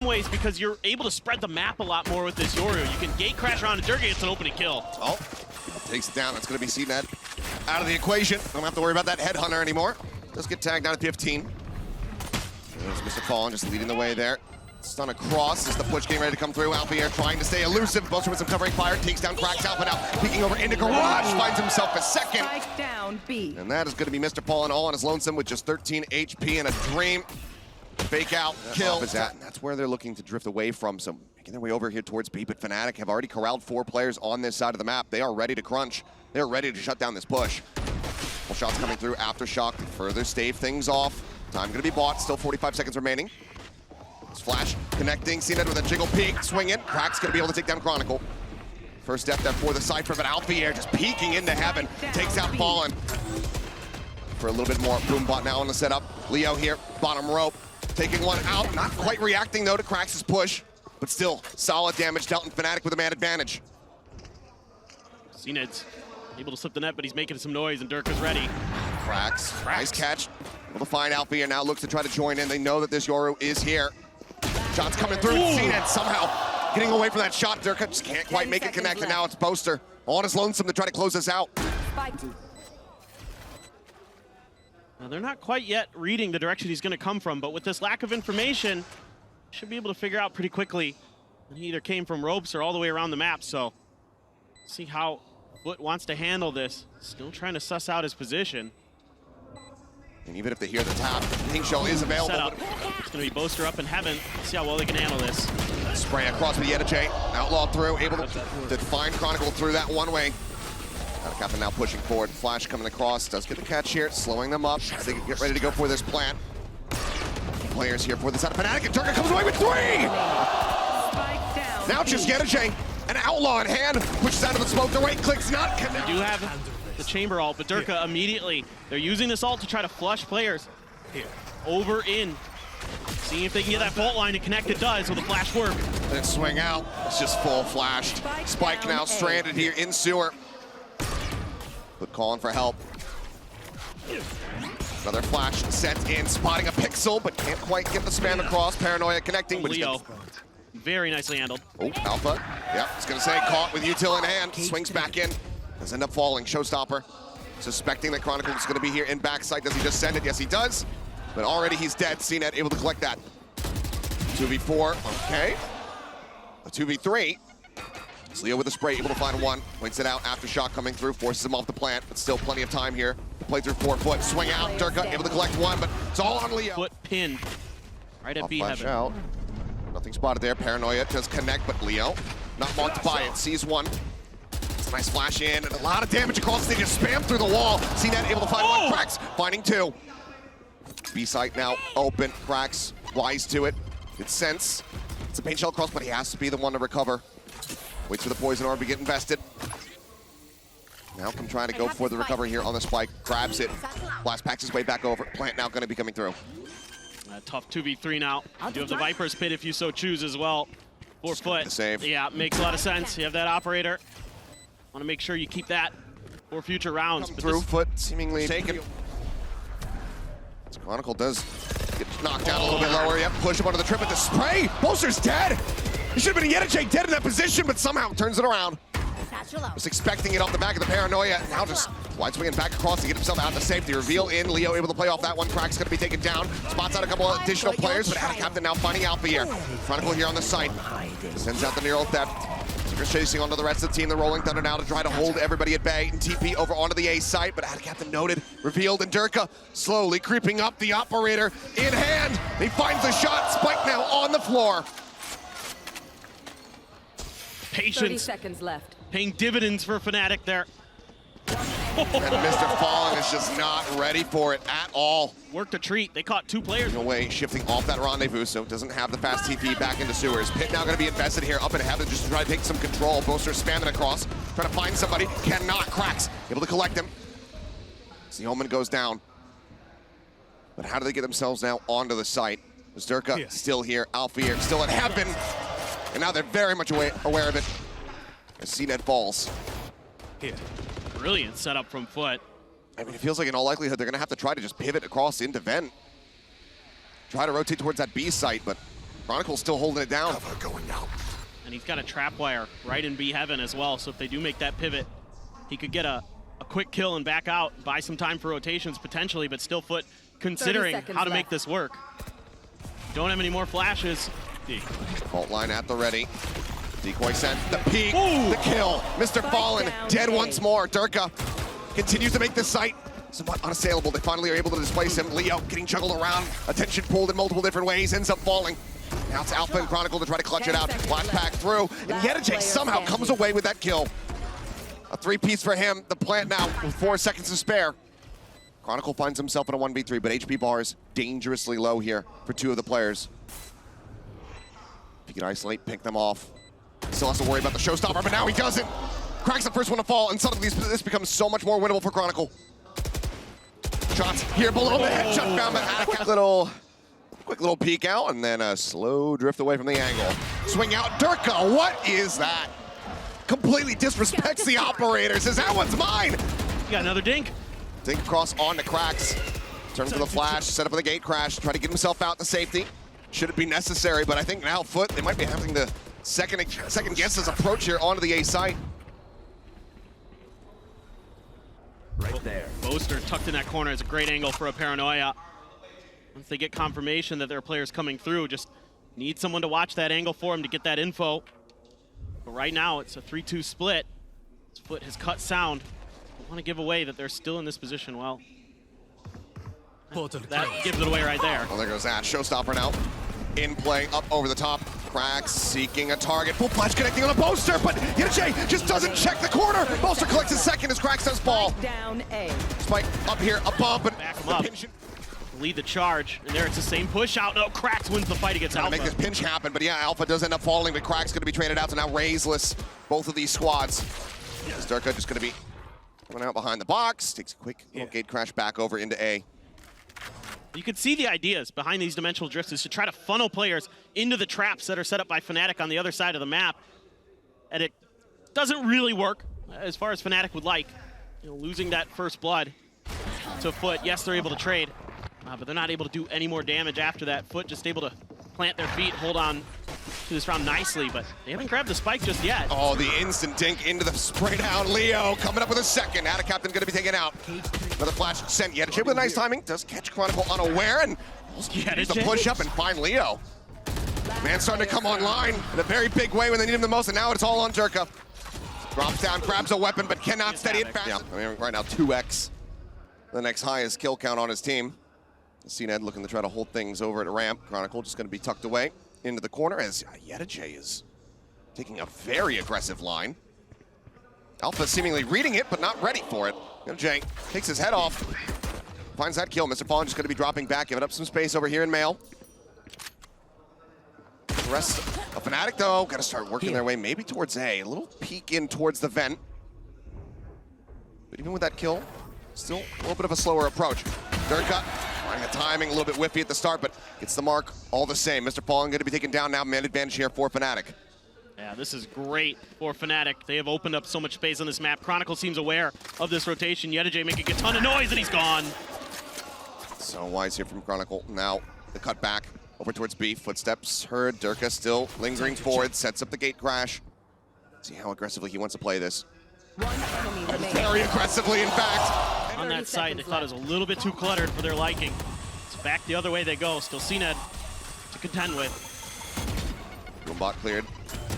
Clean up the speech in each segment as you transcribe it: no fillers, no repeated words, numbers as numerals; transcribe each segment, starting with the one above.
ways because you're able to spread the map a lot more with this Yoru. You can gate crash around and Derke gets an opening kill. Oh, takes it down. It's going to be cNed out of the equation. Don't have to worry about that headhunter anymore. Does get tagged down at 15. There's MrFaliN just leading the way there. Stun across as the push getting ready to come through. Alfajer trying to stay elusive. Boaster with some covering fire. Takes down qRaxs. Alpha now peeking over into Garage. Finds himself a second. Down B. And that is going to be MrFaliN all on his lonesome with just 13 HP and a dream. Fake out, kill. That's where they're looking to drift away from. So making their way over here towards B, but FNATIC have already corralled 4 players on this side of the map. They are ready to crunch. They're ready to shut down this push. Couple shots coming through. Aftershock to further stave things off. Time going to be bought. Still 45 seconds remaining. Flash connecting. cNed with a jiggle peek. Swing it. qRaxs going to be able to take down Chronicle. First step there for the Cypher, but Alfajer just peeking into heaven. Takes out FNATIC. For a little bit more. Boombot now on the setup. Leo here. Bottom rope. Taking one out. Not quite reacting though to qRaxs' push. But still, solid damage dealt in FNATIC with a man advantage. cNed's able to slip the net, but he's making some noise, and Derke's ready. qRaxs, nice catch. Able to find Alfajer now, looks to try to join in. They know that this Yoru is here. Shots coming through. cNed somehow getting away from that shot. Derke just can't quite make it connect, and now it's Boaster on his lonesome to try to close this out. Now, they're not quite yet reading the direction he's going to come from, but with this lack of information, should be able to figure out pretty quickly. And he either came from ropes or all the way around the map, so see how FUT wants to handle this. Still trying to suss out his position. And even if they hear the tap, Pink Shell is available. It's going to be Boaster up in heaven. Let's see how well they can handle this. Spray across with yetujey. Outlaw through, able to find Chronicle through that one way. AtaKaptan now pushing forward. Flash coming across. Does get the catch here, slowing them up as they get ready to go for this plant. Players here for the side of FNATIC, and Derke comes away with 3! Now just yetujey, an outlaw in hand, pushes out of the smoke. The right click's not connected. They do have the chamber ult, but Derke immediately, they're using this ult to try to flush players over in. Seeing if they can get that fault line to connect. It does with a flash work. Then swing out. It's just full flashed. Spike now stranded here in sewer. But calling for help. Another flash sent in, spotting a pixel, but can't quite get the spam across. Paranoia connecting, but Leo, very nicely handled. Oh, Alpha. Yep, it's gonna say caught with util in hand. Swings back in. Does end up falling. Showstopper. Suspecting that Chronicle is gonna be here in backside. Does he just send it? Yes, he does. But already he's dead. cNed able to collect that. 2v4. Okay. A 2v3. It's Leo with a spray, able to find one. Waits it out. Aftershock coming through, forces him off the plant, but still plenty of time here to play through 4 foot. Swing out. Derke able to collect one, but it's all on Leo. FUT pinned right at B heaven. Out. Nothing spotted there. Paranoia does connect, but Leo not marked by it. Sees one. It's a nice flash in, and a lot of damage across the stage. Just spam through the wall. cNed able to find one. qRaxs finding 2. B site now open. qRaxs wise to it. Good sense. It's a paint shell cross, but he has to be the one to recover. Waits for the poison orb to get invested. Now come trying to go for the recovery here on the spike. Grabs it. Blast packs his way back over. Plant now going to be coming through. Tough 2v3 now. You do have the Viper's Pit if you so choose as well. 4 foot. Save. Yeah, makes a lot of sense. You have that operator. Want to make sure you keep that for future rounds. Come through, FUT seemingly taken. Chronicle does get knocked down a little bit lower. Yep, push him under the trip at the spray. Boaster's dead. He should have been a yetujey dead in that position, but somehow turns it around. Was expecting it off the back of the Paranoia. Now just wide swinging back across to get himself out to safety. Reveal in. Leo able to play off that one. qRaxs going to be taken down. Spots out a couple of additional players, but AtaKaptan now finding Alfajer. Chronicle here on the site. Sends out the Neural Theft. Chasing onto the rest of the team. The Rolling Thunder now to try to hold everybody at bay and TP over onto the A site, but AtaKaptan noted, revealed, and Derke slowly creeping up. The operator in hand. He finds the shot. Spike now on the floor. Patience. 30 seconds left. Paying dividends for FNATIC there. And MrFaliN is just not ready for it at all. Worked a treat. They caught 2 players. No way, shifting off that rendezvous, so doesn't have the fast TP back into sewers. Pit now going to be invested here up in heaven just to try to take some control. Boaster spamming across, trying to find somebody. Cannot. qRaxs able to collect him. The Omen goes down. But how do they get themselves now onto the site? Is Derke still here? Alfajer still in heaven. And now they're very much aware of it as cNed falls. Brilliant setup from FUT. I mean, it feels like in all likelihood they're going to have to try to just pivot across into vent. Try to rotate towards that B site, but Chronicle's still holding it down. And he's got a trap wire right in B heaven as well, so if they do make that pivot, he could get a quick kill and back out, buy some time for rotations potentially, but still FUT considering how to make this work. Don't have any more flashes. Fault line at the ready. Decoy sent, the peek, the kill. MrFaliN dead once more. Derke continues to make this site somewhat unassailable. They finally are able to displace him. Leo getting juggled around, attention pulled in multiple different ways, ends up falling. Now it's Alpha and Chronicle to try to clutch it out. Flash pack through, and yetujey somehow comes away with that kill. A three-piece for him. The plant now with 4 seconds to spare. Chronicle finds himself in a 1v3, but HP bars dangerously low here for 2 of the players. If he can isolate, pick them off. Still has to worry about the showstopper, but now he doesn't. qRaxs the first one to fall, and suddenly this becomes so much more winnable for Chronicle. Shots here below the headshot found, but quick little peek out, and then a slow drift away from the angle. Swing out, Derke, what is that? Completely disrespects the operators. Says, that one's mine. You got another dink. Dink across on to qRaxs. Turns for the flash, set up for the gate crash, try to get himself out to safety. Should it be necessary, but I think now FUT, they might be having to second guess his approach here onto the A site. Right there. Boaster tucked in that corner is a great angle for a paranoia. Once they get confirmation that there are players coming through, just need someone to watch that angle for him to get that info. But right now, it's a 3-2 split. FUT has cut sound. Don't want to give away that they're still in this position. Well, that gives it away right there. Well, there goes that. Showstopper now. In play, up over the top. qRaxs seeking a target. Full flash connecting on a Boaster, but yetujey just doesn't check the corner. Boaster collects his second as qRaxs does fall. Down A. Spike up here, a bump, and Back him up. Lead the charge, and there it's the same push out. No, qRaxs wins the fight against Trying Alpha. to make this pinch happen, but yeah, Alpha does end up falling, but qRaxs going to be traded out to now Raiseless, both of these squads. As Derke just going to be coming out behind the box, takes a quick little gate crash back over into A. You can see the ideas behind these dimensional drifts is to try to funnel players into the traps that are set up by FNATIC on the other side of the map. And it doesn't really work as far as FNATIC would like. You know, losing that first blood to FUT. Yes, they're able to trade, but they're not able to do any more damage after that. FUT just able to plant their feet, hold on to this round nicely, but they haven't grabbed the spike just yet. Oh, the instant dink into the spray down. Leo coming up with a second. AtaKaptan going to be taken out. Another flash sent yetujey with a nice timing. Does catch Chronicle unaware and use the push up and find Leo. Man starting to come online in a very big way when they need him the most, and now it's all on Derke. Drops down, grabs a weapon, but cannot steady it fast. Yeah, I mean, right now 2x. The next highest kill count on his team. cNed looking to try to hold things over at ramp. Chronicle just going to be tucked away into the corner as yetujey is taking a very aggressive line. Alpha seemingly reading it, but not ready for it. yetujey takes his head off, finds that kill. MrFaliN just going to be dropping back, giving up some space over here in Mail. The rest of FNATIC, though, got to start working their way maybe towards A. A little peek in towards the vent. But even with that kill, still a little bit of a slower approach. Derke finding the timing, a little bit whiffy at the start, but gets the mark all the same. MrFaliN going to be taken down now, man advantage here for FNATIC. Yeah, this is great for FNATIC. They have opened up so much space on this map. Chronicle seems aware of this rotation. yetujey making a ton of noise, and he's gone. So wise here from Chronicle. Now the cut back over towards B. Footsteps heard. Derke still lingering forward, sets up the gate crash. See how aggressively he wants to play this. One enemy remaining. Very aggressively, in fact. On that site, they thought it was a little bit too cluttered for their liking. It's back the other way they go. Still cNed to contend with. Boombot cleared.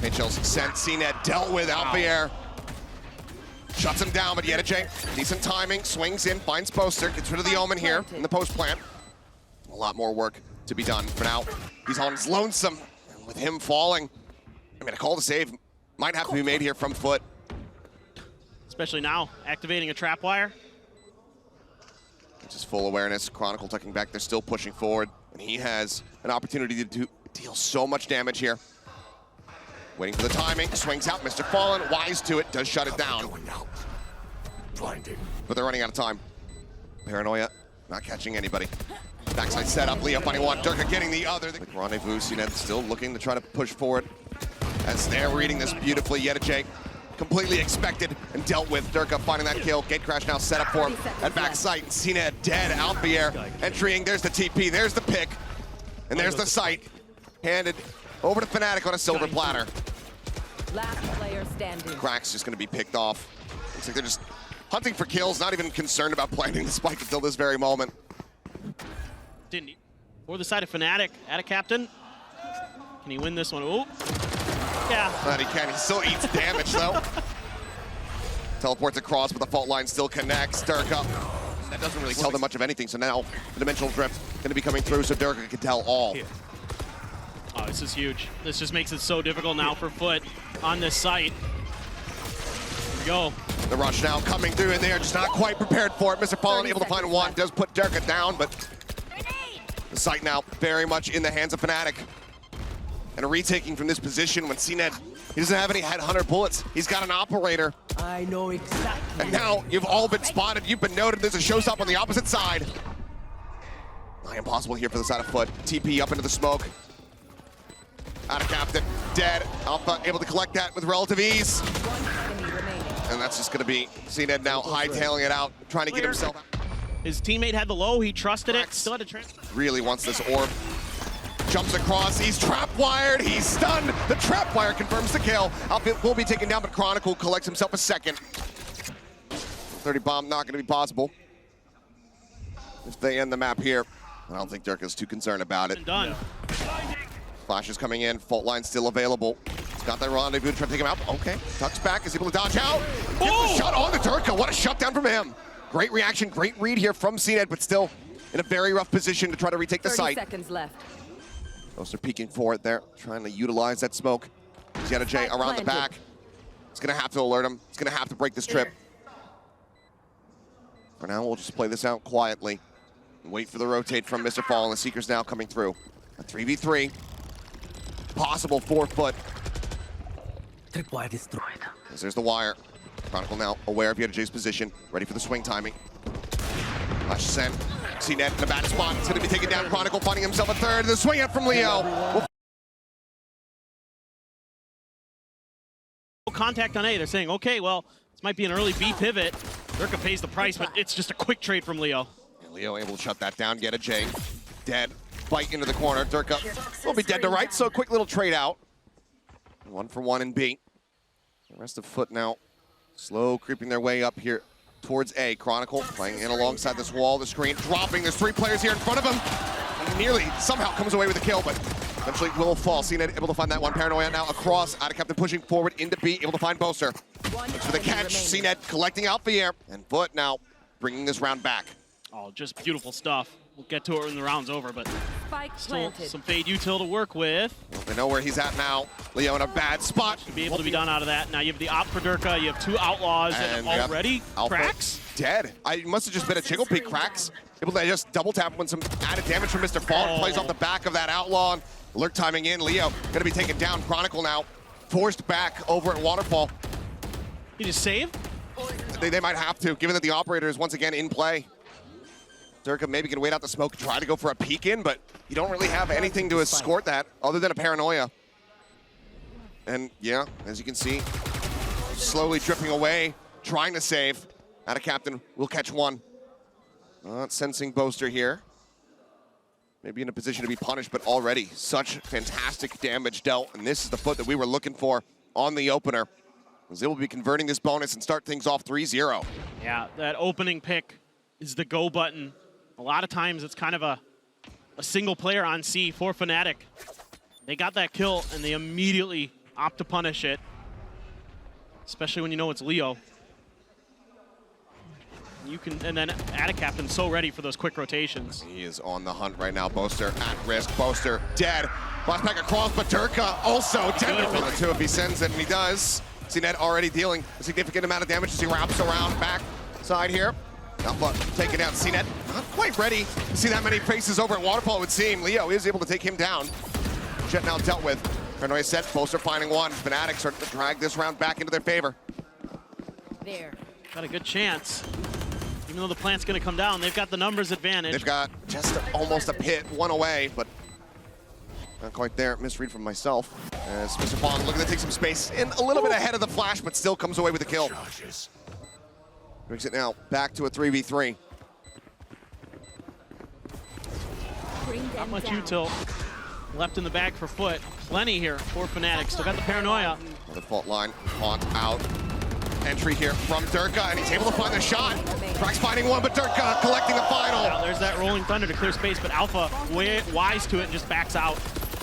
HL's sent. cNed dealt with Alfajer. Shuts him down, but yetujey, decent timing, swings in, finds Boaster, gets rid of the Omen here in the post plant. A lot more work to be done. For now, he's on his lonesome. And with him falling, I mean, a call to save might have to be made here from FUT. Especially now, activating a trap wire. Just full awareness. Chronicle tucking back. They're still pushing forward. And he has an opportunity to deal so much damage here. Waiting for the timing. Swings out. MrFaliN, wise to it, does shut it down. But they're running out of time. Paranoia, not catching anybody. Backside setup. Leo finding one. Derke getting the other. The rendezvous. cNed still looking to try to push forward. As they're reading this beautifully. yetujey completely expected and dealt with. Derke finding that kill. Gate crash now set up for him at backside. cNed dead. Alfajer entering. There's the TP. There's the pick. And there's the sight. handed over to FNATIC on a silver platter. Last player standing. qRaxs just going to be picked off. Looks like they're just hunting for kills, not even concerned about planting the spike until this very moment. Didn't he? For the side of FNATIC, AtaKaptan. Can he win this one? Oh, yeah. But he can. He still eats damage, though. Teleports across, but the fault line still connects. Derke. That doesn't really tell them much of anything, so now the dimensional drift going to be coming through, so Derke can tell all. Oh, this is huge. This just makes it so difficult now for FUT on this site. Here we go. The rush now coming through, and they are just not quite prepared for it. MrFaliN able to find one, does put Derke down, but the site now very much in the hands of FNATIC. And a retaking from this position when cNed, he doesn't have any headhunter bullets. He's got an operator. I know exactly. And now you've all been spotted, you've been noted. There's a showstop on the opposite side. Not impossible here for the side of FUT. TP up into the smoke. AtaKaptan dead. Alpha able to collect that with relative ease. One enemy remaining. And that's just going to be cNed now hightailing it out, trying to get himself out. His teammate had the low, he trusted it, still had to transfer. Really wants this orb. Jumps across, he's trap wired, he's stunned. The trap wire confirms the kill. Alpha will be taken down, but Chronicle collects himself a second. 30 bomb not going to be possible if they end the map here. I don't think Derke's too concerned about it. Done. Flash is coming in, fault line still available. He's got that rendezvous to try to take him out. Okay, tucks back, is able to dodge out. Gets the shot on the Derke. What a shutdown from him. Great reaction, great read here from cNed, but still in a very rough position to try to retake the 30 site. seconds left. Boaster peeking for it there, trying to utilize that smoke. yetujey around the back. It's gonna have to alert him. It's gonna have to break this trip. For now, we'll just play this out quietly and wait for the rotate from MrFaliN. The Seeker's now coming through. A 3v3. Possible 4 FUT. Tripwire destroyed. As there's the wire. Chronicle now aware of yetujey's position, ready for the swing timing. Flash sent. cNed in a bad spot. It's going to be taken down. Chronicle finding himself a third. The swing up from Leo. Contact on A. They're saying, okay, well, this might be an early B pivot. Derke pays the price, but it's just a quick trade from Leo. And Leo able to shut that down. yetujey dead. Bite into the corner. Derke will be dead to right, so a quick little trade out. 1 for 1 in B. The rest of FUT now slow creeping their way up here towards A. Chronicle playing in alongside this wall, the screen dropping. There's 3 players here in front of him. He nearly somehow comes away with a kill, but eventually will fall. cNed able to find that one. Paranoia now across. AtaKaptan pushing forward into B, able to find Boaster. Looks for the catch. cNed collecting Alfajer, and FUT now bringing this round back. Oh, just beautiful stuff. We'll get to it when the round's over, but Spike still planted. some fade util to work with. They know where he's at now. Leo in a bad spot. Should be able to be done out of that. Now you have the op for Derke. You have 2 outlaws and already Alpha qRaxs. Dead. I must have just been a jiggle peek. qRaxs able to just double tap when some added damage from MrFaliN plays off the back of that outlaw. Alert timing in. Leo going to be taken down. Chronicle now forced back over at Waterfall. He just saved? They might have to, given that the operator is once again in play. Derke maybe can wait out the smoke, try to go for a peek in, but you don't really have anything to escort that other than a paranoia. And yeah, as you can see, slowly drifting away, trying to save. AtaKaptan will catch one. Not sensing Boaster here. Maybe in a position to be punished, but already such fantastic damage dealt. And this is the FUT that we were looking for on the opener. As they will be converting this bonus and start things off 3-0. Yeah, that opening pick is the go button. A lot of times it's kind of a single player on C for FNATIC. They got that kill and they immediately opt to punish it. Especially when you know it's Leo. You can, and then AtaKaptan's so ready for those quick rotations. He is on the hunt right now. Boaster at risk. Boaster dead. Blast back across, but Derke also dead. For the 2 if he sends it, and he does. cNed already dealing a significant amount of damage as he wraps around back side here. Alpha taking down cNed. Not quite ready to see that many faces over at Waterfall, it would seem. Leo is able to take him down. Jet now dealt with. Paranoia set. Boaster finding one. FNATIC starting to drag this round back into their favor. There. Got a good chance. Even though the plant's going to come down, they've got the numbers advantage. They've got just almost a pit, 1 away, but not quite there. Misread from myself. As MrFaliN looking to take some space in a little bit ahead of the flash, but still comes away with a kill. Brings it now back to a 3v3. Bring Not them much down. util. left in the bag for FUT. Plenty here for FNATIC. Still got the paranoia. The fault line, Haunt out. Entry here from Derke, and he's able to find the shot. qRaxs finding one, but Derke collecting the final. Now there's that rolling thunder to clear space, but Alpha wise to it and just backs out.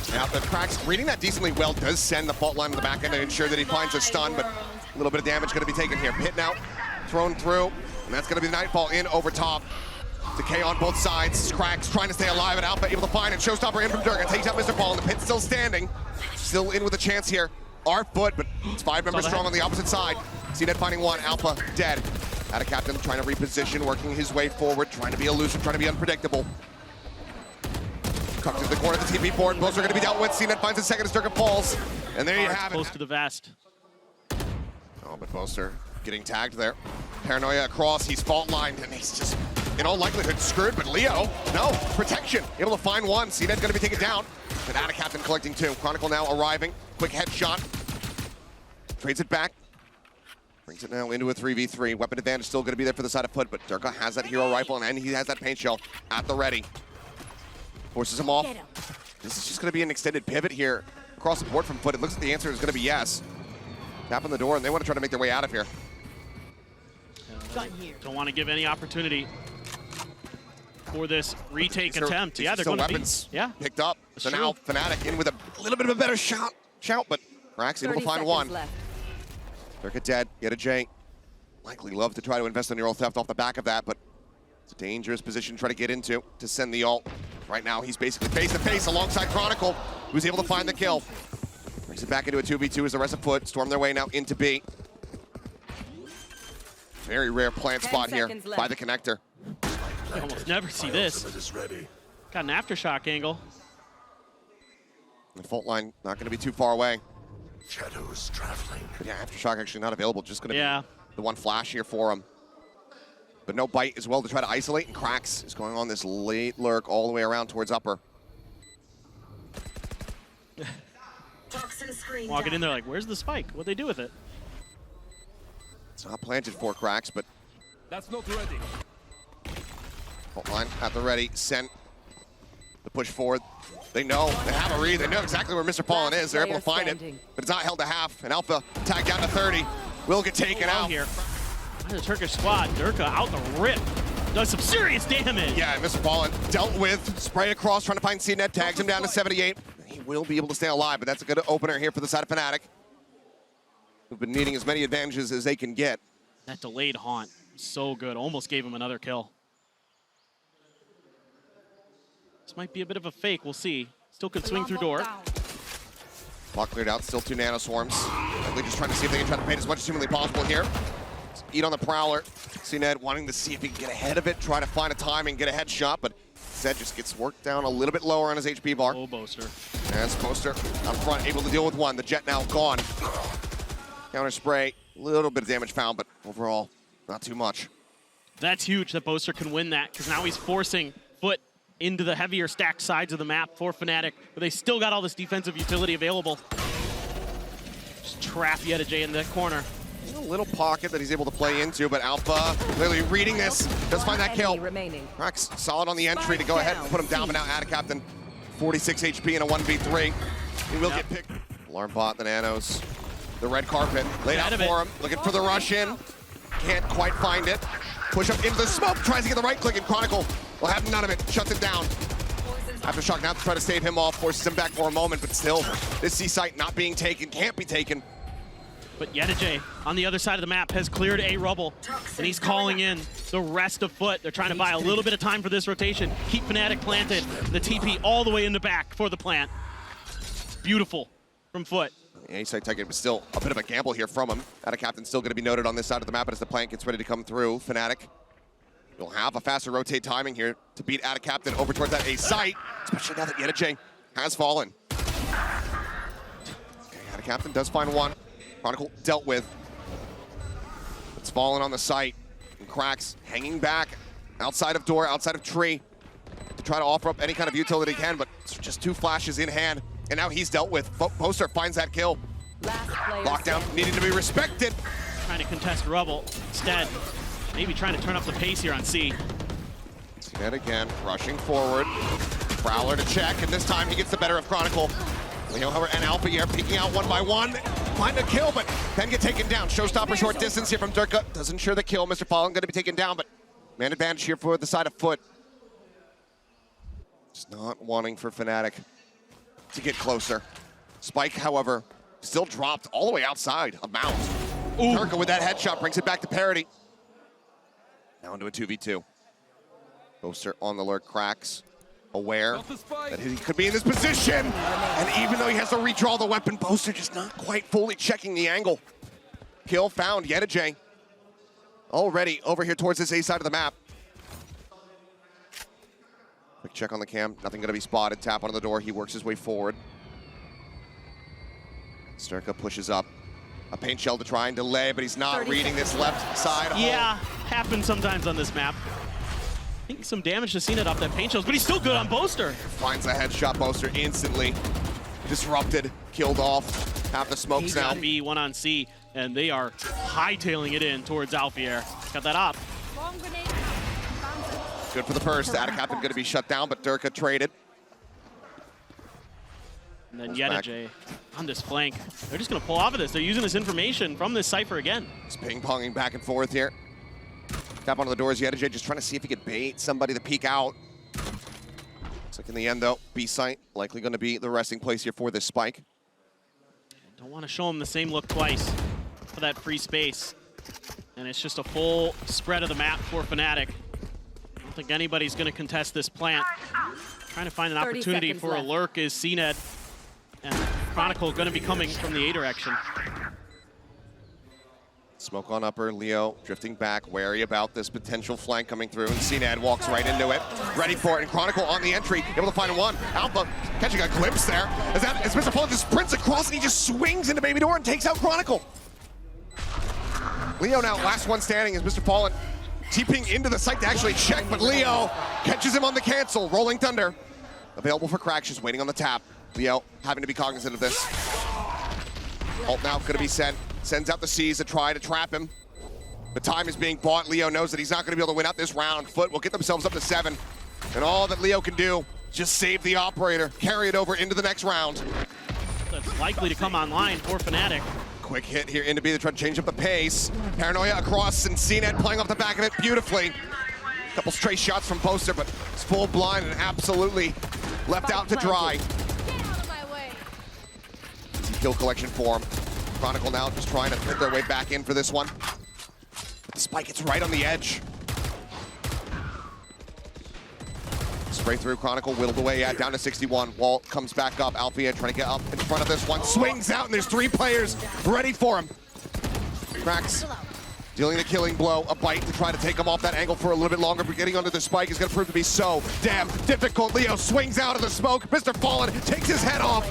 Yeah, but qRaxs reading that decently well does send the fault line to the back end to ensure that he finds a stun, but a little bit of damage going to be taken here. Hit now, thrown through, and that's going to be the Nightfall in over top. Decay on both sides. qRaxs trying to stay alive, and Alpha able to find it. Showstopper in from Derke, takes out MrFaliN. The pit's still standing, still in with a chance here. Our FUT, but it's 5 members strong on the opposite side. cNed finding one, Alpha dead. AtaKaptan trying to reposition, working his way forward, trying to be elusive, trying to be unpredictable. Tucked into the corner of the TP board. Boaster going to be dealt with. cNed finds his second as Derke falls. And there you have it. Close to the vest. Oh, but Boaster getting tagged there. Paranoia across, he's fault lined, and he's just, in all likelihood, screwed. But Leo, no, protection. Able to find one. cNed's going to be taken down. And AtaKaptan collecting two. Chronicle now arriving. Quick headshot. Trades it back. Brings it now into a 3v3. Weapon advantage still going to be there for the side of FUT, but Derke has that hero rifle and he has that paint shell at the ready. Forces him off. This is just going to be an extended pivot here across the board from FUT. It looks like the answer is going to be yes. Tap on the door, and they want to try to make their way out of here. Don't want to give any opportunity for this retake attempt. Yeah, they're going to weapons be picked up. So now FNATIC in with a little bit of a better shout, but qRaxs able to find one. Derke dead, yetujey. Likely love to try to invest in neural theft off the back of that, but it's a dangerous position to try to get into to send the ult. Right now, he's basically face to face alongside Chronicle, who's able to find the kill. Brings it back into a 2v2 as the rest of FUT storm their way now into B. Very rare plant spot here by the connector. You almost never see this. Got an aftershock angle. The fault line not going to be too far away. Shadows traveling. But yeah, aftershock actually not available. Just going to be the one flash here for him. But no bite as well to try to isolate, and qRaxs is going on this late lurk all the way around towards upper. Walking in there like, where's the spike? What'd they do with it? It's not planted for qRaxs, but That's not ready. fault line at the ready. Sent the push forward. They know, they have a read. They know exactly where MrFaliN is. They're able to find it, but it's not held to half. And Alpha tagged down to 30. Will get taken out here. The Turkish squad, Derke out the rip. Does some serious damage. Yeah, MrFaliN dealt with. Spray across, trying to find cNed. Tags him down to 78. He will be able to stay alive, but that's a good opener here for the side of FNATIC, who've been needing as many advantages as they can get. That delayed haunt, so good. Almost gave him another kill. This might be a bit of a fake, we'll see. Still could swing through door. Block cleared out, still 2 nanoswarms. Likely just trying to see if they can try to paint as much as humanly possible here. Eat on the Prowler. cNed wanting to see if he can get ahead of it, try to find a timing, get a headshot, but Zed just gets worked down a little bit lower on his HP bar. Oh, Boaster. As Boaster up front, able to deal with one. The Jet now gone. Counter spray, a little bit of damage found, but overall, not too much. That's huge that Boaster can win that, because now he's forcing FUT into the heavier stacked sides of the map for FNATIC, but they still got all this defensive utility available. Just trap yetujey in the corner. A little pocket that he's able to play into, but Alpha clearly reading this, does find that kill. qRaxs solid on the entry to go ahead and put him down, but now AtaKaptan 46 HP in a 1v3. He will get picked. Alarm bot, the nanos, the red carpet, laid out for him, looking for the rush in. Can't quite find it. Push up into the smoke, tries to get the right click, and Chronicle will have none of it, shuts it down. Aftershock now to try to save him off, forces him back for a moment, but still, this C site not being taken, can't be taken. But yetujey on the other side of the map has cleared a rubble, and he's calling in the rest of FUT. They're trying to buy a little bit of time for this rotation. Keep FNATIC planted. The TP all the way in the back for the plant. Beautiful from FUT. The A-site taking, but still a bit of a gamble here from him. AtaKaptan still going to be noted on this side of the map, but as the plant gets ready to come through, FNATIC will have a faster rotate timing here to beat AtaKaptan over towards that A-site, especially now that yetujey has fallen. Okay, AtaKaptan does find one. Chronicle dealt with. It's fallen on the site. And qRaxs hanging back outside of door, outside of tree to try to offer up any kind of utility he can, but it's just 2 flashes in hand. And now he's dealt with. Boaster finds that kill. Lockdown needing to be respected. Trying to contest rubble. Instead, maybe trying to turn up the pace here on C. cNed again, rushing forward. Prowler to check, and this time he gets the better of Chronicle. Leo, however, and Alfajer peeking out one by one. Find a kill, but then get taken down. Showstopper short distance here from Derke. Does ensure the kill. MrFaliN going to be taken down, but man advantage here for the side of FUT. Just not wanting for FNATIC to get closer. Spike, however, still dropped all the way outside of MAÇ. Derke with that headshot brings it back to parity. Now into a 2v2. Boaster on the lurk, qRaxs aware that he could be in this position. And even though he has to redraw the weapon, Boaster just not quite fully checking the angle. Kill found, yetujey. Already over here towards this A side of the map. Quick check on the cam, nothing gonna be spotted. Tap on the door, he works his way forward. Derke pushes up. A paint shell to try and delay, but he's not reading this left side. Yeah, happens sometimes on this map. I think some damage to cNed off that paint shells, but he's still good on Boaster. Finds a headshot, Boaster instantly disrupted, killed off. Half the smokes now. B, one on C, and they are hightailing it in towards Alfajer. Got that up. Good for the first. AtaKaptan going to be shut down, but Derke traded. And then yetujey on this flank. They're just going to pull off of this. They're using this information from this Cypher again. Just ping-ponging back and forth here. Tap onto the doors, yetujey just trying to see if he could bait somebody to peek out. Looks like in the end, though, B site likely going to be the resting place here for this spike. Don't want to show him the same look twice for that free space. And it's just a full spread of the map for FNATIC. I don't think anybody's going to contest this plant. Trying to find an opportunity for a lurk is cNed. And Chronicle going to be coming from the A direction. Smoke on upper, Leo drifting back, wary about this potential flank coming through, and cNed walks right into it, ready for it, and Chronicle on the entry, able to find one. Alpha catching a glimpse there, as MrFaliN just sprints across and he just swings into Baby Door and takes out Chronicle. Leo now last one standing as MrFaliN TPing into the site to actually check, but Leo catches him on the cancel. Rolling Thunder, available for qRaxs, just waiting on the tap. Leo having to be cognizant of this. Ult now gonna be sent. Sends out the C's to try to trap him. The time is being bought. Leo knows that he's not gonna be able to win out this round. FUT will get themselves up to 7. And all that Leo can do, just save the operator, carry it over into the next round. That's likely to come online for FNATIC. Quick hit here into B to try to change up the pace. Paranoia across, and cNed playing off the back of it beautifully. Couple stray shots from Boaster, but it's full blind and absolutely left out to dry. Easy kill collection for him. Chronicle now just trying to put their way back in for this one. But the spike gets right on the edge. Spray through, Chronicle whittled away, down to 61. Walt comes back up, Alfajer trying to get up in front of this one. Swings out, and there's 3 players ready for him. qRaxs dealing the killing blow, a bite to try to take him off that angle for a little bit longer, but getting onto the spike is going to prove to be so damn difficult. Leo swings out of the smoke. MrFaliN takes his head off.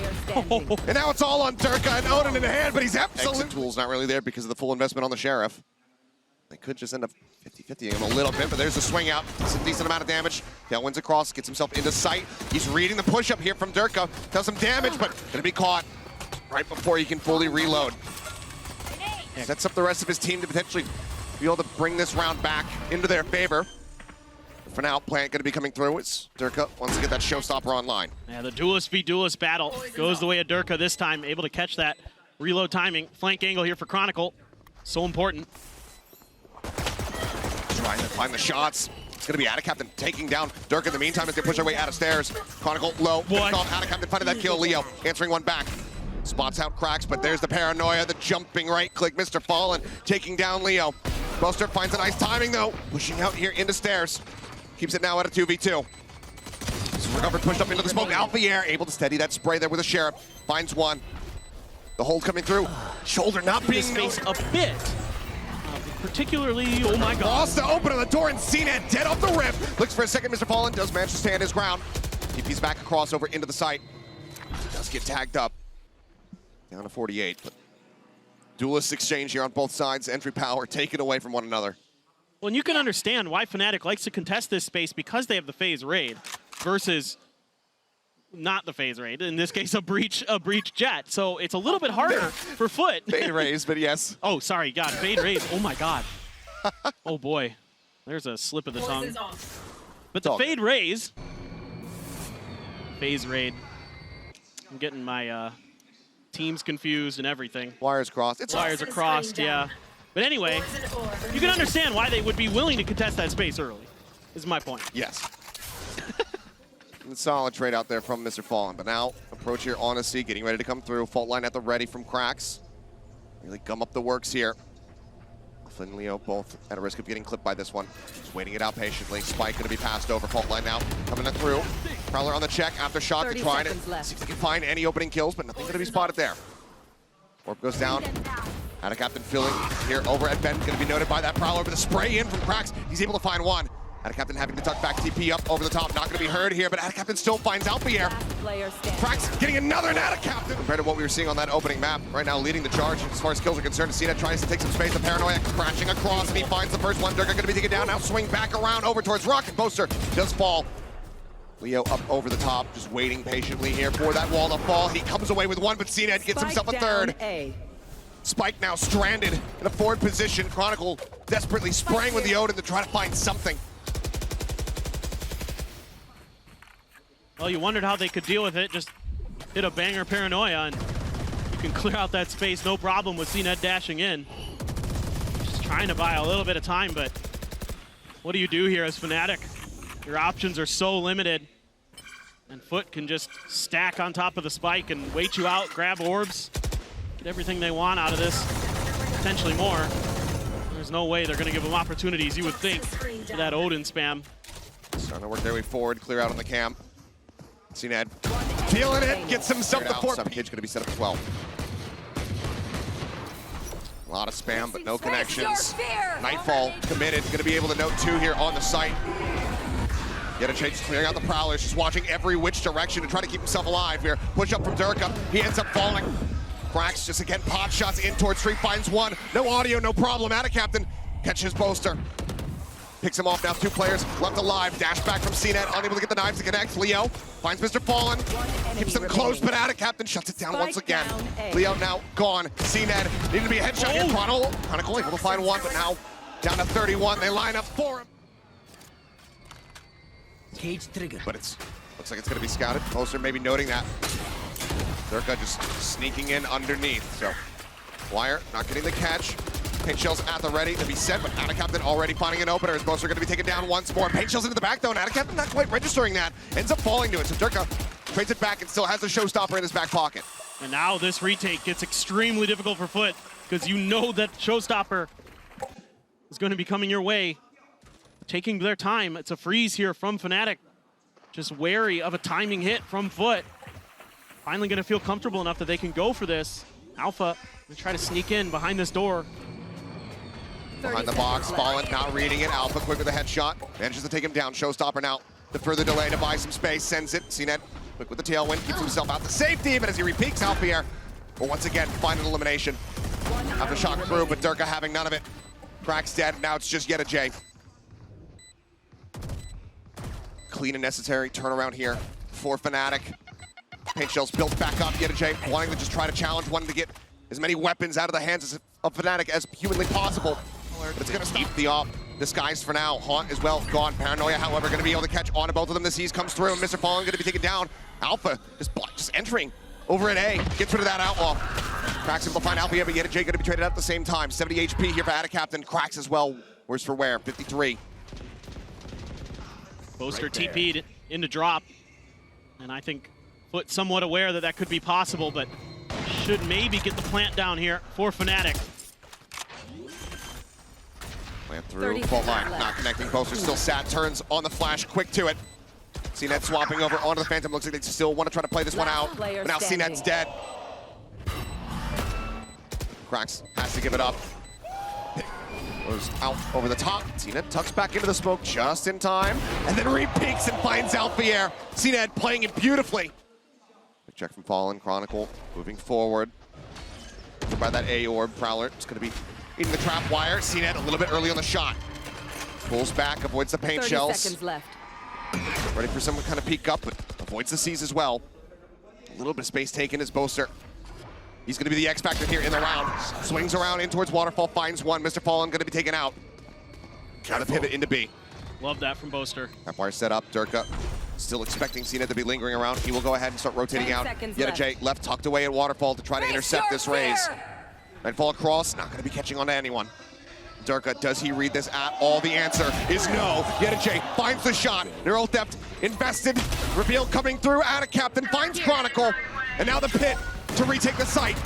And now it's all on Derke and Odin in the hand, but he's absolutely... Exit tool's not really there because of the full investment on the Sheriff. They could just end up 50-50ing him a little bit, but there's a swing out. It's a decent amount of damage. Tailwinds across, gets himself into sight. He's reading the push-up here from Derke. Does some damage, but gonna be caught right before he can fully reload. Sets up the rest of his team to potentially be able to bring this round back into their favor. For now, plant gonna be coming through as Derke wants to get that showstopper online. Yeah, the duelist v duelist battle goes the way of Derke this time, able to catch that reload timing. Flank angle here for Chronicle, so important. Trying to find the shots. It's gonna be AtaKaptan taking down Derke in the meantime as they push their way out of stairs. Chronicle low, picked off AtaKaptan, finding that kill. Leo answering one back. Spots out qRaxs, but there's the paranoia, the jumping right click. MrFaliN taking down Leo. Boaster finds a nice timing though, pushing out here into stairs. Keeps it now at a 2v2. Recovered, pushed up into the smoke. Alfajer able to steady that spray there with a Sheriff. Finds one. The hold coming through. Shoulder not being space a bit. Particularly, oh my god. Lost the open of the door and cNed dead off the rip. Looks for a second, MrFaliN does manage to stand his ground. TP's back across over into the site. Does get tagged up. Down to 48, but duelist exchange here on both sides. Entry power taken away from one another. Well, and you can understand why FNATIC likes to contest this space because they have the phase raid versus not the phase raid. In this case, a breach jet. So it's a little bit harder for FUT. Fade raise, but yes. Oh, sorry, God, fade raise. Oh my God. Oh boy, there's a slip of the tongue. But the fade raise phase raid. I'm getting my teams confused and everything. Wires crossed. It's Wires are crossed, yeah. But anyway, you can understand why they would be willing to contest that space early, is my point. Yes. Solid trade out there from MrFaliN. But now, approach here, Honesty, getting ready to come through. Fault line at the ready from qRaxs. Really gum up the works here. Alpha and Leo both at a risk of getting clipped by this one. Just waiting it out patiently. Spike going to be passed over. Fault line now coming through. Prowler on the check. After shot to try it. See if they can find any opening kills, but nothing going to be spotted there. Orb goes down. AtaKaptan filling here over at Ben. Going to be noted by that Prowler, but the spray in from qRaxs. He's able to find one. AtaKaptan having to tuck back TP up over the top. Not going to be heard here, but AtaKaptan still finds Alfajer. qRaxs getting another AtaKaptan. Compared to what we were seeing on that opening map, right now leading the charge as far as kills are concerned. cNed tries to take some space. The Paranoia crashing across, and he finds the first one. Derke going to be taken down. Now swing back around over towards Rock, and Boaster does fall. Leo up over the top, just waiting patiently here for that wall to fall. He comes away with one, but cNed gets himself a third. Spike now stranded in a forward position. Chronicle desperately spraying with the Odin to try to find something. Well, you wondered how they could deal with it. Just hit a banger Paranoia, and you can clear out that space no problem with cNed dashing in. Just trying to buy a little bit of time, but what do you do here as FNATIC? Your options are so limited, and FUT can just stack on top of the Spike and wait you out, grab orbs, get everything they want out of this, potentially more. There's no way they're going to give them opportunities, you would think, for that Odin spam. Starting to work their way forward, clear out on the camp. cNed feeling it, gets himself the 4. Kid's going to be set up as well. A lot of spam, but no connections. Nightfall committed, going to be able to note 2 here on the site. yetujey clearing out the Prowlers, just watching every which direction to try to keep himself alive here. Push up from Derke, he ends up falling. qRaxs just again pot shots in towards street, finds one. No audio, no problem. AtaKaptan catches Boaster. Picks him off now, 2 players left alive. Dash back from cNed, unable to get the knives to connect. Leo finds MrFaliN, keeps them close, but AtaKaptan shuts it down once again. Leo now gone. cNed needed to be a headshot here. Chronicle able to find one, but now down to 31. They line up for him. Cage trigger. But looks like it's going to be scouted. Boaster maybe noting that. Derke just sneaking in underneath. So Wire not getting the catch. Paint shells at the ready to be set, but AtaKaptan already finding an opener as Boaster going to be taken down once more. Paint shells into the back though, and AtaKaptan not quite registering that. Ends up falling to it, so Derke trades it back and still has the showstopper in his back pocket. And now this retake gets extremely difficult for FUT, because you know that showstopper is going to be coming your way. Taking their time. It's a freeze here from FNATIC. Just wary of a timing hit from FUT. Finally going to feel comfortable enough that they can go for this. Alpha going to try to sneak in behind this door. Behind the box, FNATIC not reading it. Alpha quick with a headshot. Manages to take him down. Showstopper now. The further delay to buy some space. Sends it. cNed quick with the tailwind. Keeps himself out to safety, but as he repeats Alfajer. But once again, final elimination. After shot through, but Derke having none of it. qRaxs dead. Now it's just yetujey. Clean and necessary turnaround here for FNATIC. Paint shells built back up. yetujey wanting to just try to challenge, wanting to get as many weapons out of the hands of FNATIC as humanly possible. But it's going to stop the op. Disguised for now. Haunt as well gone. Paranoia, however, going to be able to catch on to both of them. The C's comes through, and MrFaliN going to be taken down. Alpha just entering over at A. Gets rid of that outlaw. qRaxs able to find Alfajer, but yetujey going to be traded out at the same time. 70 HP here for AtaKaptan. qRaxs as well. Worse for wear. 53. Boaster TP'd into drop, and I think FUT somewhat aware that that could be possible, but should maybe get the plant down here for FNATIC. Plant through, fault line, not connecting. Boaster still sat, turns on the flash, quick to it. cNed swapping over onto the Phantom. Looks like they still want to try to play this one out, but now cNed's dead. qRaxs has to give it up. Goes out over the top. cNed tucks back into the smoke just in time, and then re-peeks and finds Alfajer. cNed playing it beautifully. Good check from FNATIC. Chronicle moving forward. By that A orb, Prowler is going to be eating the trap wire. cNed a little bit early on the shot. Pulls back, avoids the paint 30 shells. seconds left. Ready for some kind of peek up, but avoids the C's as well. A little bit of space taken as Boaster. He's going to be the X factor here in the round. Swings around in towards Waterfall, finds one. MrFaliN going to be taken out. Trying to pivot into B. Love that from Boaster. That wire set up. Derke Still expecting cNed to be lingering around. He will go ahead and start rotating 10 out. seconds yetujey left tucked away at Waterfall to try to intercept this raise. Nightfall across, not going to be catching on to anyone. Derke, does he read this at all? The answer is no. yetujey finds the shot. Neural Theft invested. Reveal coming through. AtaKaptan finds Chronicle. And now the pit to retake the site.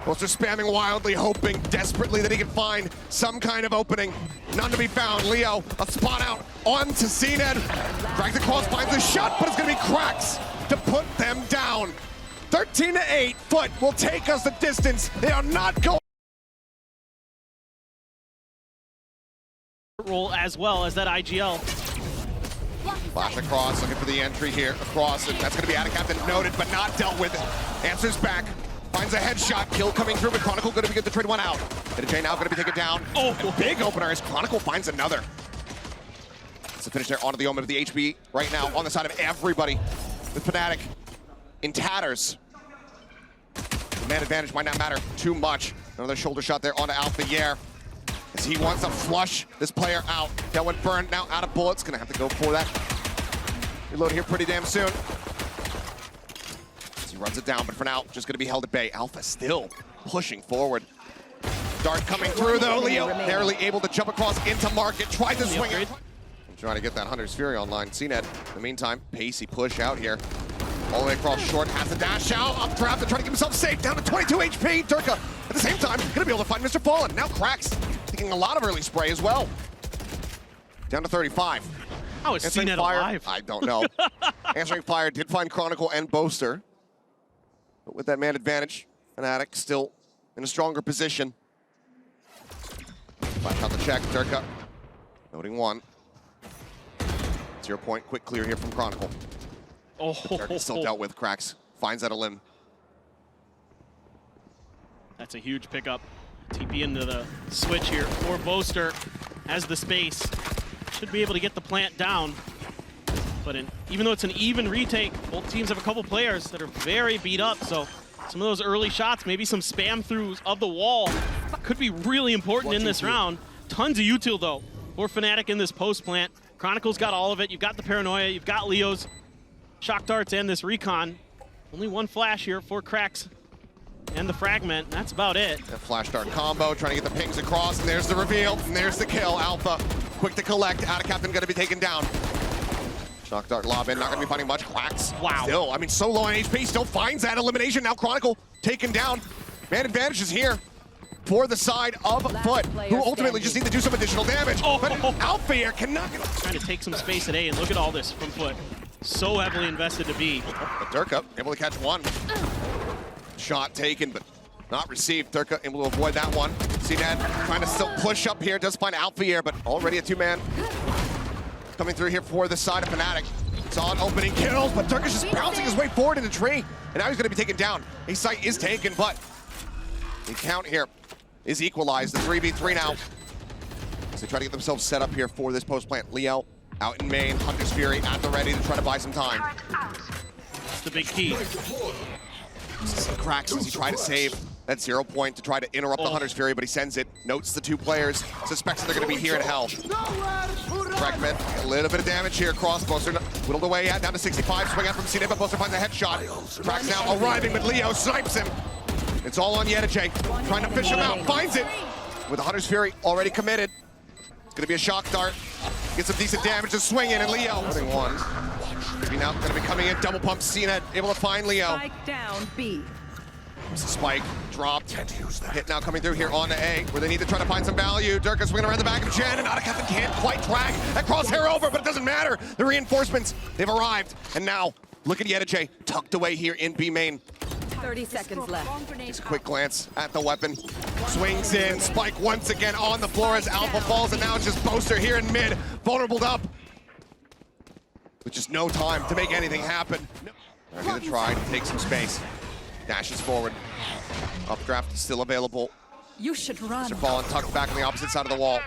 Boaster spamming wildly, hoping desperately that he can find some kind of opening. None to be found. Leo, a spot out onto cNed. Drags across, finds the shot, but it's going to be qRaxs to put them down. 13-8. FUT will take us the distance. They are not going. Roll as well as that IGL. Flash across, looking for the entry here. Across, and that's going to be AtaKaptan noted, but not dealt with. Answers back. Finds a headshot. Kill coming through, but Chronicle going to be good to trade one out. yetujey now going to be taken down. Oh, big opener as Chronicle finds another. It's the finish there onto the omen of the HB right now on the side of everybody. With FNATIC in tatters. The man advantage might not matter too much. Another shoulder shot there onto Alfajer. As he wants to flush this player out. Tailwind burn now out of bullets. Gonna have to go for that. Reload here pretty damn soon. As he runs it down, but for now, just gonna be held at bay. Alpha still pushing forward. Dart coming through though. Leo barely able to jump across into market. Tried to swing it. Trying to get that Hunter's Fury online. cNed, in the meantime, pacey push out here. All the way across short, has to dash out, updraft, and trying to keep himself safe, down to 22 HP. Derke, at the same time, gonna be able to find MrFaliN. Now qRaxs, taking a lot of early spray as well. Down to 35. How is cNed alive? I don't know. Answering fire did find Chronicle and Boaster. But with that man advantage, FNATIC still in a stronger position. Back out the check, Derke, noting one. 0 point, quick clear here from Chronicle. Oh, Derke still dealt with. qRaxs finds that a limb. that's a huge pickup. TP into the switch here for Boaster. Has the space. Should be able to get the plant down. But even though it's an even retake, both teams have a couple players that are very beat up. So some of those early shots, maybe some spam throughs of the wall, could be really important in this round. Tons of util though for FNATIC in this post plant. Chronicle's got all of it. You've got the paranoia, you've got Leo's shock darts and this recon. Only one flash here for qRaxs and the fragment. That's about it. That flash dart combo, trying to get the pings across, and there's the reveal, and there's the kill. Alpha, quick to collect. AtaKaptan gonna be taken down. Shock dart lob in, not gonna be finding much. qRaxs, wow. Still, I mean, so low on HP, still finds that elimination. Now Chronicle taken down. Man advantage is here for the side of FUT, who ultimately just need to do some additional damage. But Alfajer cannot get... Trying to take some space at A, and look at all this from FUT. So heavily invested to B. But Derke able to catch one. Shot taken, but not received. Derke able to avoid that one. cNed trying to still push up here, does find Alfajer, but already a two-man coming through here for the side of FNATIC. Solid opening kills, but Derke's just bouncing his way forward in the tree, and now he's going to be taken down. A site is taken, but the count here is equalized. The 3v3 now. So they try to get themselves set up here for this post plant. Leo out in main, Hunter's Fury at the ready to try to buy some time. That's the big key. qRaxs as he tried to save that 0 point to try to interrupt the Hunter's Fury, but he sends it, notes the two players, suspects that they're going to be here in hell. Fragment, a little bit of damage here across. Boaster whittled away at down to 65, swing out from cNed, but Boaster finds a headshot. qRaxs now arriving, but Leo snipes him. It's all on yetujey, trying to fish him out, finds it. With the Hunter's Fury already committed. It's going to be a shock dart. Get some decent damage to swing in, and Leo. One. Maybe now going to be coming in, double pump. cNed able to find Leo. Spike down B. Spike dropped. Hit now coming through here onto A, where they need to try to find some value. Derke swinging around the back of Jen, and AtaKaptan can't quite drag that crosshair over, but it doesn't matter. The reinforcements, they've arrived. And now, look at yetujey, tucked away here in B main. 30 seconds left. Just a quick glance at the weapon. Swings in, Spike once again on the floor as Alpha falls, and now it's just Boaster here in mid, vulnerable up. With just no time to make anything happen. They're gonna try to take some space. Dashes forward. Updraft is still available. You should run. MrFaliN tucked back on the opposite side of the wall.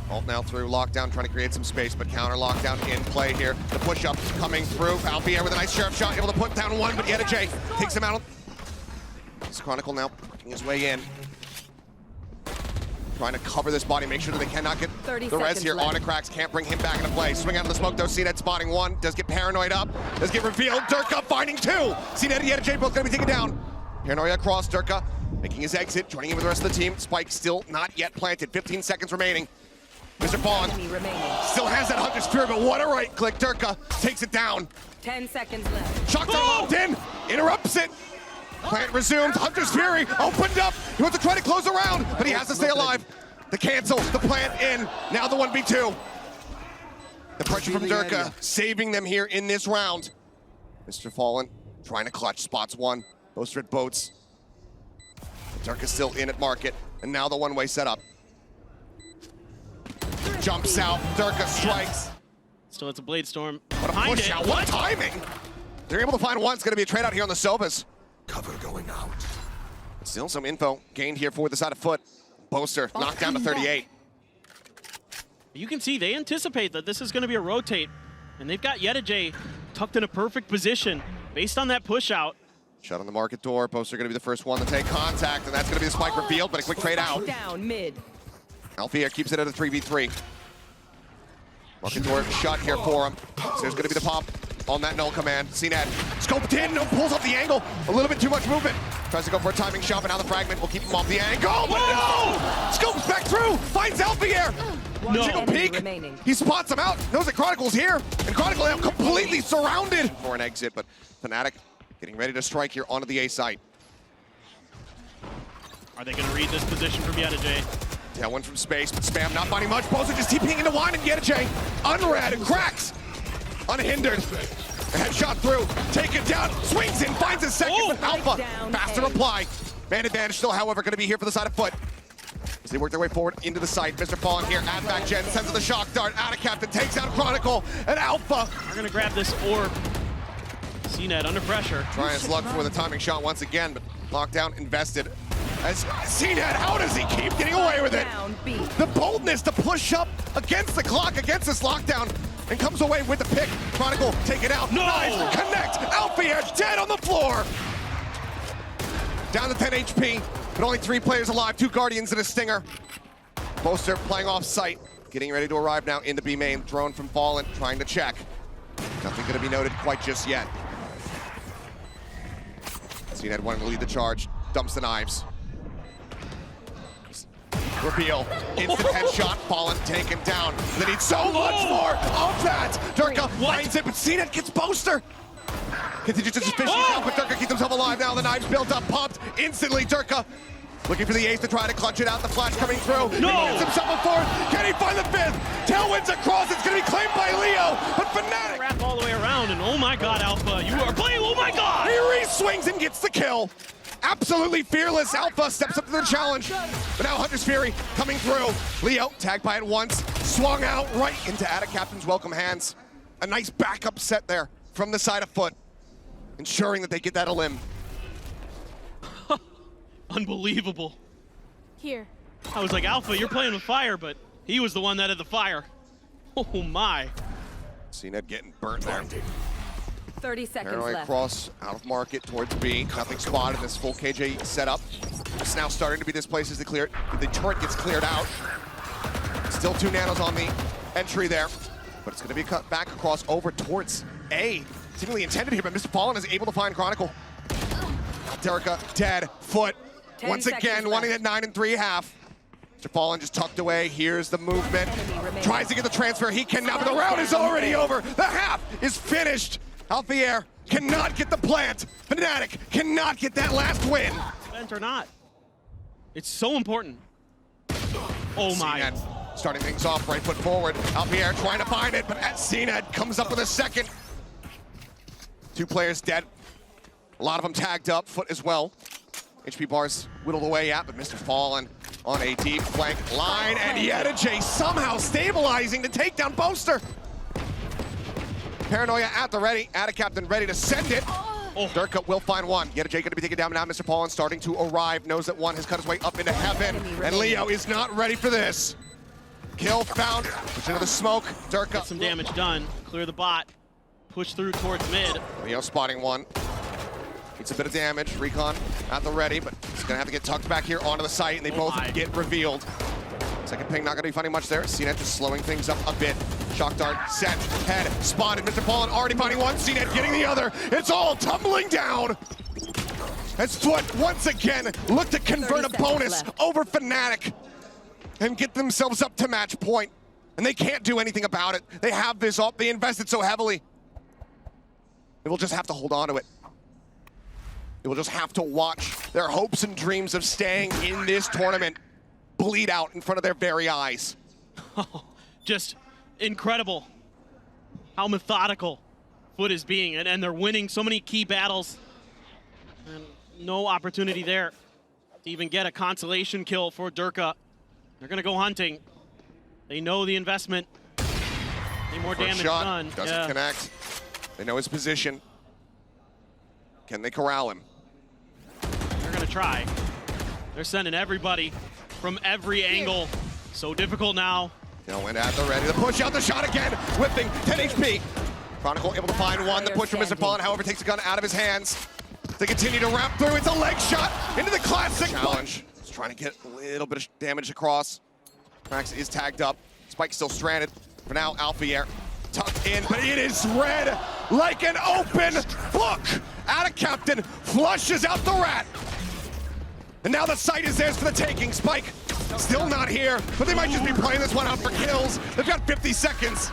Ult now through, lockdown, trying to create some space, but counter lockdown in play here. The push-up coming through. Alfajer with a nice sheriff shot, able to put down one, but yetujey takes him out. This Chronicle now working his way in. trying to cover this body, make sure that they cannot get 30 the res seconds here. left. cRaxs can't bring him back into play. Swing out of the smoke though, cNed spotting one, does get paranoid up, does get revealed. Derke finding two. cNed and yetujey both gonna be taken down. Paranoia across, Derke making his exit, joining in with the rest of the team. Spike still not yet planted, 15 seconds remaining. MrFaliN Enemy remaining. still has that Hunter's Fury, but what a right click. Derke takes it down. 10 seconds left. Shocked locked in, interrupts it. Plant resumed, Hunter's Fury opened up. He wants to try to close the round, but he has to stay alive. The cancel, the plant in, now the 1v2. The pressure from Derke saving them here in this round. MrFaliN trying to clutch, spots one. Boaster at boats. Derke still in at market, and now the one-way setup. Jumps out, Derke strikes. Still, it's a Blade Storm. What a push out, what timing! They're able to find one, it's gonna be a trade out here on the Sovas. Cover going out. Still some info gained here for the side of FUT. Boaster knocked down to 38. You can see they anticipate that this is going to be a rotate, and they've got yetujey tucked in a perfect position based on that push out. Shut on the market door. Boaster going to be the first one to take contact, and that's going to be the spike revealed, but a quick trade out. Down mid. Alfajer keeps it at a 3v3. Market door shut here for him. So there's going to be the pop on that null command. cNed scoped in, no, pulls off the angle. A little bit too much movement. Tries to go for a timing shot, but now the fragment will keep him off the angle. But no! Scopes back through, finds Alfajer. No. Jiggle peek. Remaining. He spots him out, knows that Chronicle's here, and Chronicle now completely surrounded for an exit, but FNATIC getting ready to strike here onto the A site. Are they going to read this position from yetujey? Yeah, one from space, but Spam not finding much. Boaster just TPing into wine, and yetujey unread and cRaxs unhindered. A headshot through, take it down, swings in, finds a second, but Alpha down faster A. reply. Man advantage still, however, going to be here for the side of FUT. As they work their way forward into the site, MrFaliN here at back gen, sends the shock dart, AtaKaptan takes out Chronicle, and Alpha We're going to grab this orb. cNed under pressure. trying his luck for the timing shot once again, but lockdown invested. As cNed, how does he keep getting away with it? Down B. The boldness to push up against the clock, against this lockdown, and comes away with the pick. Chronicle, take it out. No! Nice, connect. Alfajer dead on the floor. Down to 10 HP, but only 3 players alive, 2 Guardians and a Stinger. Boaster playing off site, getting ready to arrive now into B main. Drone from FNATIC, trying to check. Nothing gonna be noted quite just yet. cNed wanting to lead the charge, dumps the knives. Reveal, instant headshot, FNATIC taken down. They need so much more of that. Derke finds it, but cNed gets Boaster. Continues to suspicion out, but Derke keeps himself alive now. The knives built up, popped instantly. Derke looking for the ace to try to clutch it out. The flash coming through. No! He gets himself a fourth. Can he find the fifth? Tailwinds across. It's going to be claimed by Leo, but FNATIC. Wrap all the way around, and oh my god, Alpha, you are playing, oh my god! He re-swings and gets the kill. Absolutely fearless. Alpha steps up to the challenge. But now Hunter's Fury coming through. Leo tagged by it once, swung out right into AtaKaptan's welcome hands. A nice backup set there from the side of FUT, ensuring that they get that elim. Unbelievable. Here. I was like, Alpha, you're playing with fire, but he was the one that had the fire. Oh my. cNed getting burnt there. 30 seconds Paranoid left. cross out of market towards B. Nothing spotted in this full KJ setup. It's now starting to be this place as the turret gets cleared out. Still 2 nanos on the entry there, but it's going to be cut back across over towards A. Seemingly intended here, but MrFaliN is able to find Chronicle. Derke dead. FUT 10 once again seconds wanting left. at 9 3/2. MrFaliN just tucked away. Here's the movement. Enemy remaining. Tries to get the transfer. He cannot, but the round is already over. The half is finished. Alfajer cannot get the plant. FNATIC cannot get that last win. Spent or not. It's so important. Oh my. cNed starting things off, right foot forward. Alfajer trying to find it, but cNed comes up with a second. 2 players dead. A lot of them tagged up, FUT as well. HP bars whittled away at, but MrFaliN on a deep flank line, and yetujey somehow stabilizing to take down Boaster. Paranoia at the ready, AtaKaptan ready to send it. Derke will find one. yetujey gonna be taken down, but now MrFaliN starting to arrive, knows that one has cut his way up into heaven, and Leo is not ready for this. Kill found, push into the smoke, Derke. Some damage done. Clear the bot. Push through towards mid. Leo spotting one. It's a bit of damage. Recon at the ready, but he's gonna have to get tucked back here onto the site, and they both my. get revealed. Second ping, not gonna be finding much there. cNed just slowing things up a bit. Shock dart, set, head, spotted. MrFaliN already finding one. cNed getting the other. It's all tumbling down. As FUT once again look to convert a bonus over FNATIC and get themselves up to match point. And they can't do anything about it. They have this up. They invested so heavily. They will just have to hold on to it. They will just have to watch their hopes and dreams of staying in this tournament bleed out in front of their very eyes. Just incredible how methodical FUT is being, and they're winning so many key battles. And no opportunity there to even get a consolation kill for Derke. They're gonna go hunting. They know the investment. Any more damage shot done. doesn't connect. They know his position. Can they corral him? They're gonna try. They're sending everybody from every angle. So difficult now. Went at the ready. The push out, the shot again. Whipping, 10 HP. Chronicle able to find one. The push from MrFaliN, however, takes the gun out of his hands. They continue to wrap through. It's a leg shot into the classic challenge. He's trying to get a little bit of damage across. qRaxs is tagged up. Spike's still stranded. For now, Alfajer tucked in, but it is red like an open book. AtaKaptan flushes out the rat. And now the site is theirs for the taking. Spike still not here, but they might just be playing this one out for kills. They've got 50 seconds.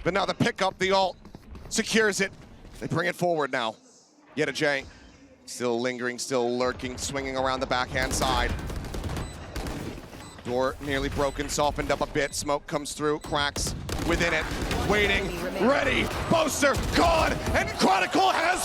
But now the pickup, the ult, secures it. They bring it forward now. Yetujey still lingering, still lurking, swinging around the backhand side. Door nearly broken, softened up a bit. Smoke comes through, qRaxs within it, waiting, ready. Boaster gone, and Chronicle has